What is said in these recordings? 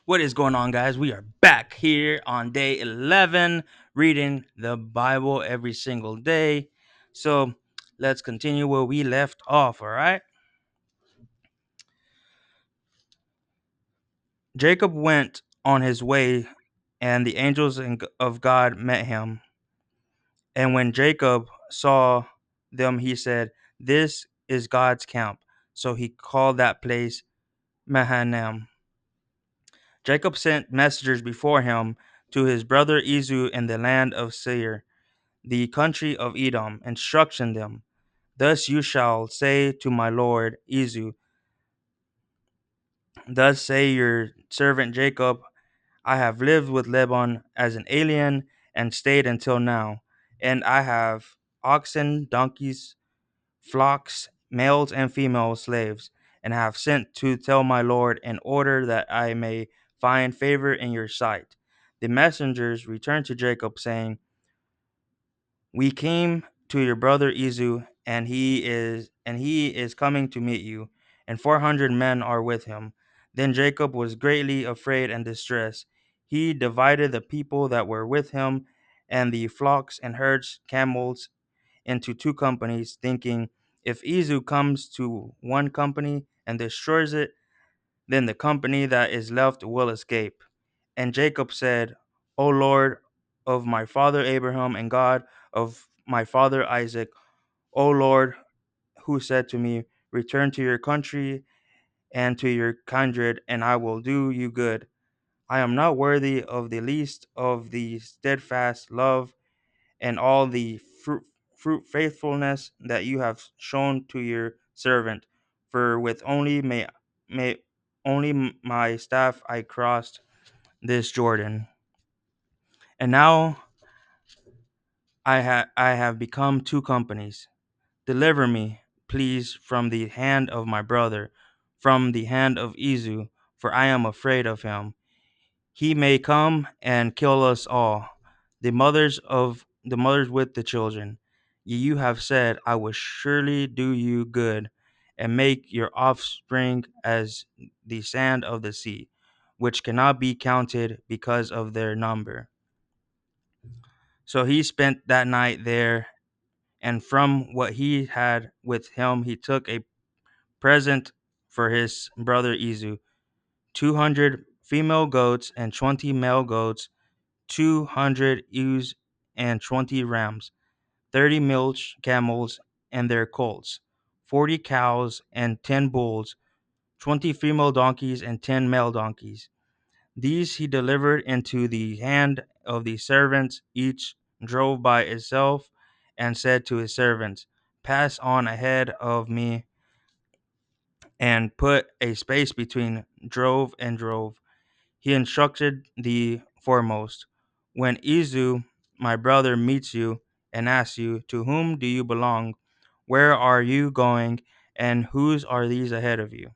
What is going on, guys? We are back here on day 11, reading the Bible every single day. So let's continue where we left off, all right? Jacob went on his way, and the angels of God met him. And when Jacob saw them, he said, "This is God's camp." So he called that place Mahanaim. Jacob sent messengers before him to his brother Esau in the land of Seir, the country of Edom, instruction them. Thus you shall say to my lord Esau, thus say your servant Jacob, I have lived with Laban as an alien and stayed until now, and I have oxen, donkeys, flocks, males and female slaves, and have sent to tell my lord in order that I may find favor in your sight. The messengers returned to Jacob, saying, we came to your brother Esau, and he is coming to meet you, and 400 men are with him. Then Jacob was greatly afraid and distressed. He divided the people that were with him and the flocks and herds, camels, into two companies, thinking, if Esau comes to one company and destroys it, then the company that is left will escape. And Jacob said, O Lord of my father Abraham and God of my father Isaac, O Lord, who said to me, return to your country and to your kindred, and I will do you good. I am not worthy of the least of the steadfast love and all the fruit faithfulness that you have shown to your servant. For with may only my staff I crossed this Jordan, and now I have become two companies. Deliver me, please, from the hand of my brother, from the hand of Esau, for I am afraid of him. He may come and kill us all, the mothers with the children. You have said, I will surely do you good, and make your offspring as the sand of the sea, which cannot be counted because of their number. So he spent that night there, and from what he had with him, he took a present for his brother Esau 200 female goats and 20 male goats, 200 ewes and 20 rams, 30 milch camels and their colts, 40 cows and 10 bulls, 20 female donkeys and 10 male donkeys. These he delivered into the hand of the servants, each drove by itself, and said to his servants, pass on ahead of me and put a space between drove and drove. He instructed the foremost, when Esau, my brother, meets you and asks you, to whom do you belong? Where are you going? And whose are these ahead of you?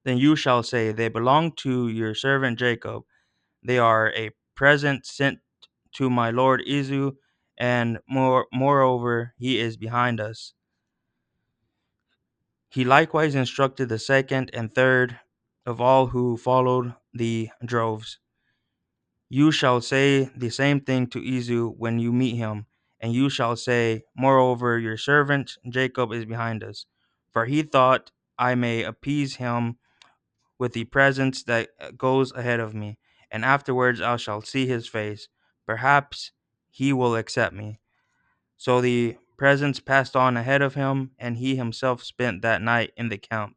Then you shall say, they belong to your servant Jacob. They are a present sent to my lord Esau, and moreover, he is behind us. He likewise instructed the second and third of all who followed the droves. You shall say the same thing to Esau when you meet him, and you shall say, moreover, your servant Jacob is behind us. For he thought I may appease him with the presence that goes ahead of me, and afterwards I shall see his face. Perhaps he will accept me. So the presents passed on ahead of him, and he himself spent that night in the camp.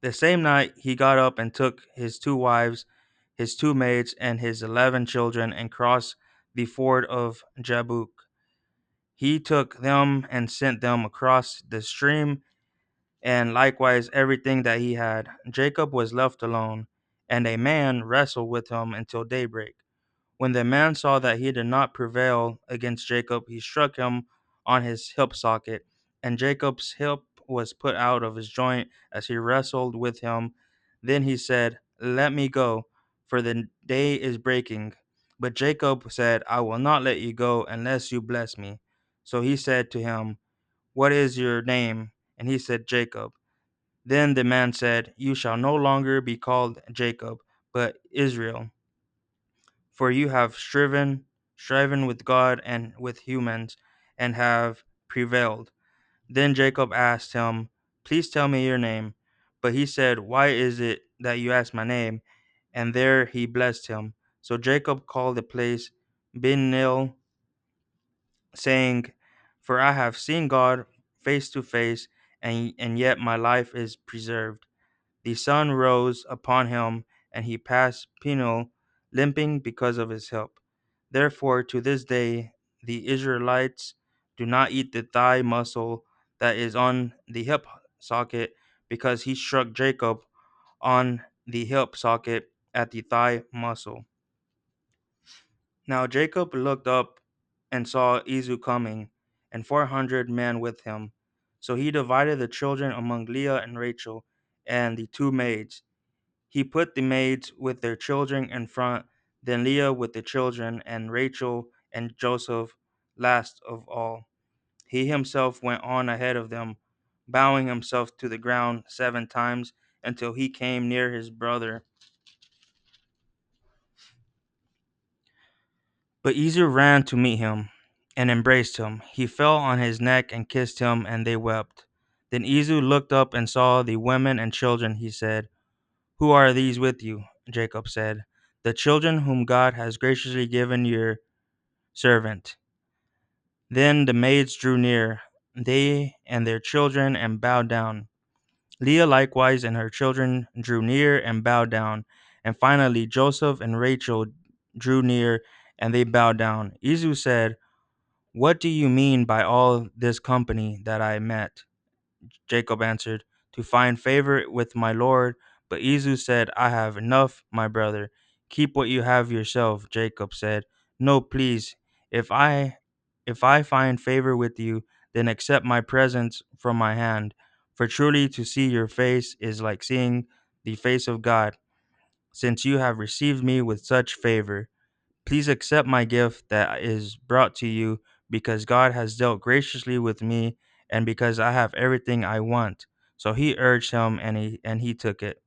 The same night he got up and took his two wives, his two maids, and his 11 children, and crossed the ford of Jabbok. He took them and sent them across the stream, and likewise everything that he had. Jacob was left alone, and a man wrestled with him until daybreak. When the man saw that he did not prevail against Jacob, he struck him on his hip socket, and Jacob's hip was put out of his joint as he wrestled with him. Then he said, let me go, for the day is breaking. But Jacob said, I will not let you go unless you bless me. So he said to him, what is your name? And he said, Jacob. Then the man said, "You shall no longer be called Jacob, but Israel, for you have striven with God and with humans, and have prevailed." Then Jacob asked him, "Please tell me your name." But he said, "Why is it that you ask my name?" And there he blessed him. So Jacob called the place Ben-nil, saying, "For I have seen God face to face, and yet my life is preserved." The sun rose upon him, and he passed Peniel, limping because of his help. Therefore, to this day, the Israelites do not eat the thigh muscle that is on the hip socket, because he struck Jacob on the hip socket at the thigh muscle. Now Jacob looked up and saw Esau coming, and 400 men with him. So he divided the children among Leah and Rachel and the two maids. He put the maids with their children in front, then Leah with the children, and Rachel and Joseph last of all. He himself went on ahead of them, bowing himself to the ground 7 times until he came near his brother. But Esau ran to meet him and embraced him. He fell on his neck and kissed him, and they wept. Then Esau looked up and saw the women and children. He said, "Who are these with you?" Jacob said, "The children whom God has graciously given your servant." Then the maids drew near, they and their children, and bowed down. Leah likewise and her children drew near and bowed down. And finally Joseph and Rachel drew near, and they bowed down. Esau said, "What do you mean by all this company that I met?" Jacob answered, "To find favor with my lord." But Esau said, "I have enough, my brother. Keep what you have yourself." Jacob said, "No, please. If I if I find favor with you, then accept my presents from my hand. For truly to see your face is like seeing the face of God, since you have received me with such favor. Please accept my gift that is brought to you, because God has dealt graciously with me, and because I have everything I want." So he urged him, and he took it.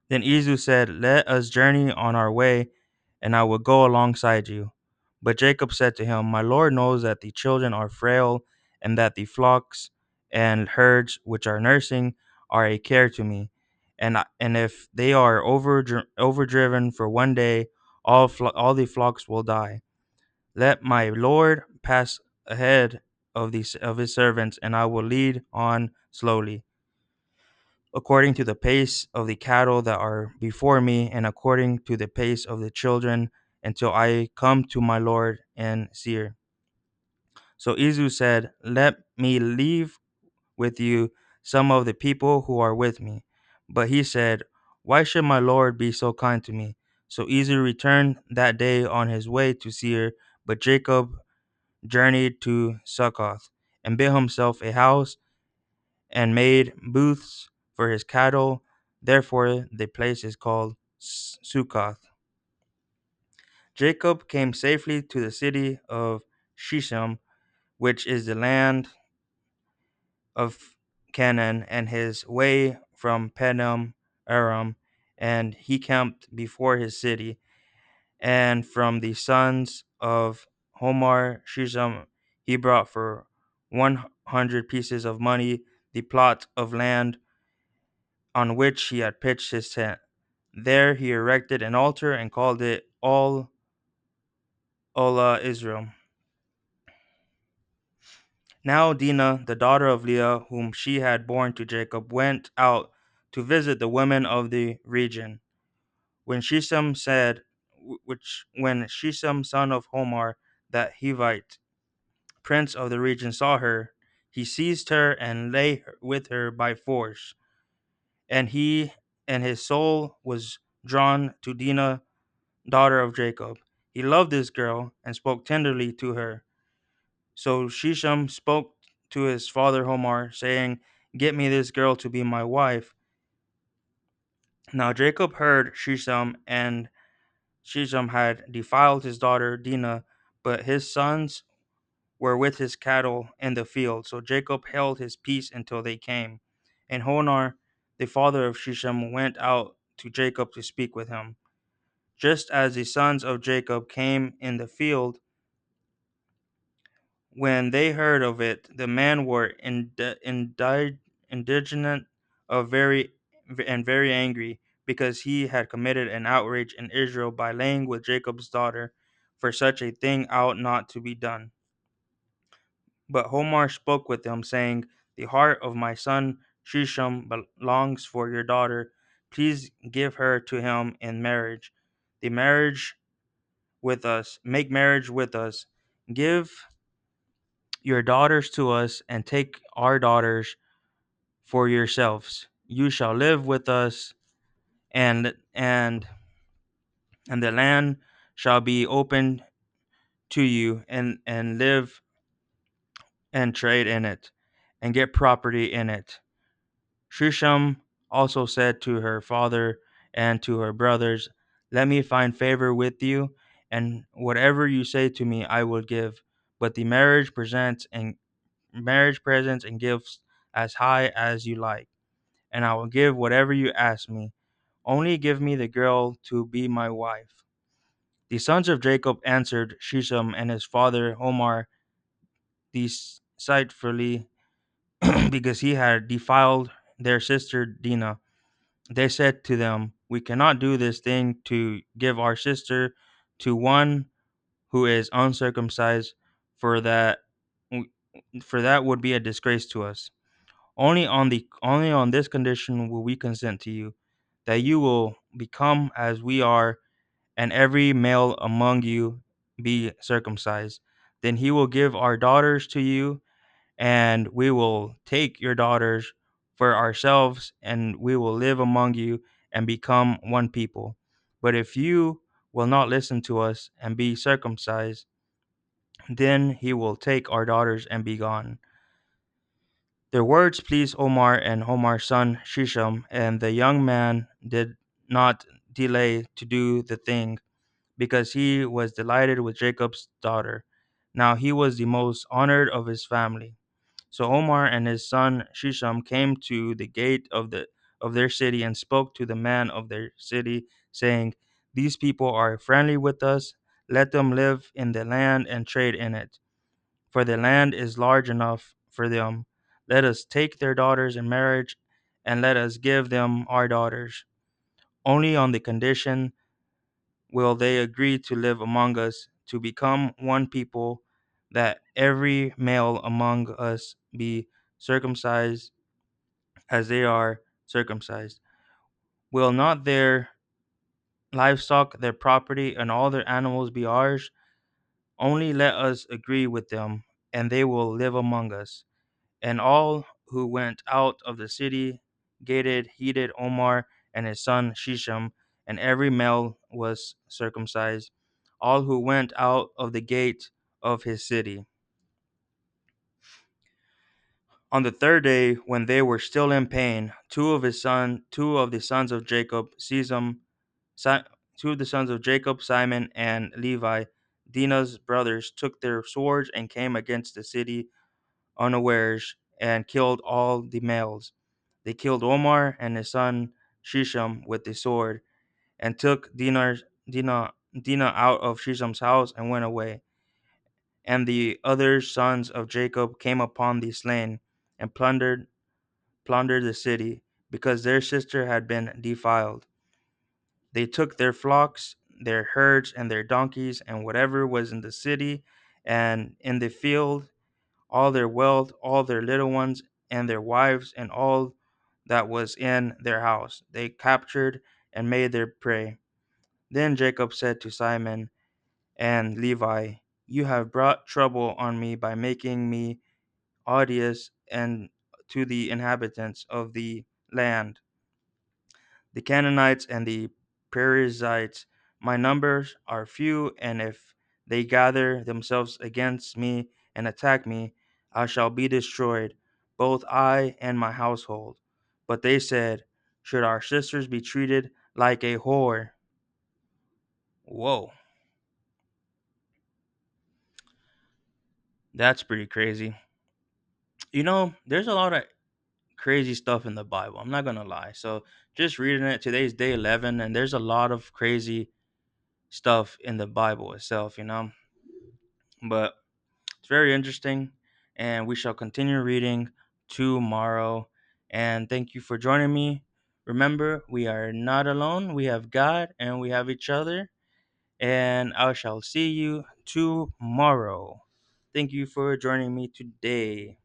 Then Esau said, "Let us journey on our way, and I will go alongside you." But Jacob said to him, "My Lord knows that the children are frail, and that the flocks and herds which are nursing are a care to me. And if they are overdriven for one day, all the flocks will die. Let my Lord pass ahead of his servants, and I will lead on slowly, according to the pace of the cattle that are before me, and according to the pace of the children, until I come to my Lord in Seir." So Esau said, "Let me leave with you some of the people who are with me." But he said, "Why should my Lord be so kind to me?" So Esau returned that day on his way to Seir, but Jacob journeyed to Succoth, and built himself a house, and made booths for his cattle. Therefore the place is called Succoth. Jacob came safely to the city of Shechem, which is the land of Canaan, and his way from Padan Aram, and he camped before his city. And from the sons of Homar Shechem he brought for 100 pieces of money the plot of land on which he had pitched his tent. There he erected an altar and called it All Ola Israel. Now Dinah, the daughter of Leah, whom she had borne to Jacob, went out to visit the women of the region. When Shechem said, when Shechem, son of Homar, that Hivite, prince of the region, saw her, he seized her and lay with her by force. And he and his soul was drawn to Dinah, daughter of Jacob. He loved this girl and spoke tenderly to her. So Shechem spoke to his father Homar, saying, "Get me this girl to be my wife." Now Jacob heard Shechem, and Shechem had defiled his daughter Dinah, but his sons were with his cattle in the field. So Jacob held his peace until they came. And Honar, the father of Shechem, went out to Jacob to speak with him. Just as the sons of Jacob came in the field, when they heard of it, the men were indignant of very and very angry, because he had committed an outrage in Israel by laying with Jacob's daughter, for such a thing ought not to be done. But Homar spoke with them, saying, the heart of my son Shechem belongs for your daughter. Please give her to him in marriage. The marriage make marriage with us. Give your daughters to us, and take our daughters for yourselves. You shall live with us, and and and the land shall be open to you, and live and trade in it, and get property in it. Shushan also said to her father and to her brothers, let me find favor with you, and whatever you say to me I will give. But the marriage presents and gifts as high as you like, and I will give whatever you ask me. Only give me the girl to be my wife. The sons of Jacob answered Shechem and his father Homar deceitfully, because he had defiled their sister Dinah. They said to them, we cannot do this thing to give our sister to one who is uncircumcised, for that for that would be a disgrace to us. Only on this condition will we consent to you, that you will become as we are, and every male among you be circumcised. Then he will give our daughters to you, and we will take your daughters for ourselves, and we will live among you and become one people. But if you will not listen to us and be circumcised, then he will take our daughters and be gone. Their words pleased Omar and Omar's son Shisham, and the young man did not delay to do the thing, because he was delighted with Jacob's daughter. Now he was the most honored of his family. So Omar and his son Shisham came to the gate of their city, and spoke to the man of their city, saying, these people are friendly with us. Let them live in the land and trade in it, for the land is large enough for them. Let us take their daughters in marriage, and let us give them our daughters. Only on the condition will they agree to live among us, to become one people, that every male among us be circumcised as they are circumcised. Will not their livestock, their property, and all their animals be ours? Only let us agree with them, and they will live among us. And all who went out of the city gated heeded Omar and his son Shisham, and every male was circumcised, all who went out of the gate of his city. On the third day, when they were still in pain, two of the sons of Jacob, Si- two of the sons of Jacob, Simon and Levi, Dinah's brothers, took their swords and came against the city unawares, and killed all the males. They killed Omar and his son Shisham with the sword, and took Dinah out of Shisham's house, and went away. And the other sons of Jacob came upon the slain, and plundered the city, because their sister had been defiled. They took their flocks, their herds, and their donkeys, and whatever was in the city and in the field, all their wealth, all their little ones, and their wives, and all that was in their house. They captured and made their prey. Then Jacob said to Simon and Levi, you have brought trouble on me by making me odious and to the inhabitants of the land, the Canaanites and the Perizzites. My numbers are few, and if they gather themselves against me and attack me, I shall be destroyed, both I and my household. But they said, should our sisters be treated like a whore? Whoa, that's pretty crazy. There's a lot of crazy stuff in the Bible. I'm not gonna lie. So just reading it, today's day 11, and there's a lot of crazy stuff in the Bible itself, But it's very interesting, and we shall continue reading tomorrow. And thank you for joining me. Remember, we are not alone. We have God and we have each other. And I shall see you tomorrow. Thank you for joining me today.